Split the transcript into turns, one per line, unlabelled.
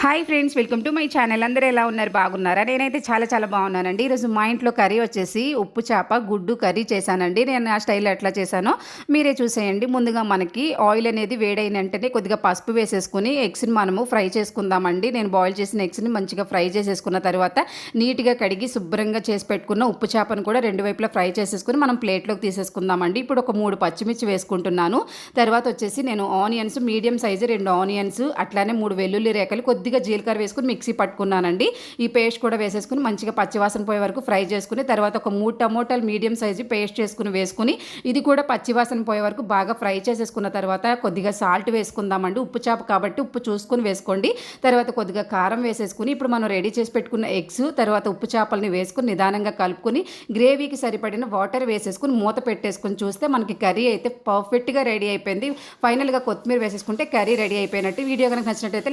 Hi friends, welcome to my channel. అందరూ ఎలా ఉన్నారు? బాగున్నారా? నేనైతే చాలా బాగున్నానండి. ఈరోజు మా ఇంట్లో కర్రీ వచ్చేసి ఉప్పు చేప గుడ్డు కర్రీ చేశానండి. నేను ఆ స్టైల్లో ఎట్లా చేశానో మీరే చూసేయండి. ముందుగా మనకి ఆయిల్ అనేది వేడైన వెంటనే కొద్దిగా పసుపు వేసేసుకుని ఎగ్స్ని మనము ఫ్రై చేసుకుందామండి. నేను బాయిల్ చేసిన ఎగ్స్ని మంచిగా ఫ్రై చేసేసుకున్న తర్వాత నీట్గా కడిగి శుభ్రంగా చేసి పెట్టుకున్న ఉప్పు చేపను కూడా రెండు వైపులా ఫ్రై చేసేసుకుని మనం ప్లేట్లోకి తీసేసుకుందామండి. ఇప్పుడు ఒక 3 పచ్చిమిర్చి వేసుకుంటున్నాను. తర్వాత వచ్చేసి నేను ఆనియన్స్ మీడియం సైజు 2 ఆనియన్స్, అట్లానే 3 వెల్లుల్లి రేఖలు, కొద్దిగా జీలకర్ర వేసుకుని మిక్సీ పట్టుకున్నానండి. ఈ పేస్ట్ కూడా వేసేసుకుని మంచిగా పచ్చివాసన పోయే వరకు ఫ్రై చేసుకుని తర్వాత ఒక 3 టమోటాలు మీడియం సైజు పేస్ట్ వేసుకుని ఇది కూడా పచ్చివాసన పోయే వరకు బాగా ఫ్రై చేసేసుకున్న తర్వాత కొద్దిగా సాల్ట్ వేసుకుందామండి. ఉప్పు చేప కాబట్టి ఉప్పు చూసుకుని వేసుకోండి. తర్వాత కొద్దిగా కారం వేసేసుకుని ఇప్పుడు మనం రెడీ చేసి పెట్టుకున్న ఎగ్స్ తర్వాత ఉప్పు చేపల్ని వేసుకుని నిదానంగా కలుపుకొని గ్రేవీకి సరిపడిన వాటర్ వేసేసుకుని మూత పెట్టేసుకుని చూస్తే మనకి కర్రీ అయితే పర్ఫెక్ట్గా రెడీ అయిపోయింది. ఫైనల్గా కొత్తిమీర వేసేసుకుంటే కర్రీ రెడీ అయిపోయినట్టు. వీడియో కనుక నచ్చినట్టయితే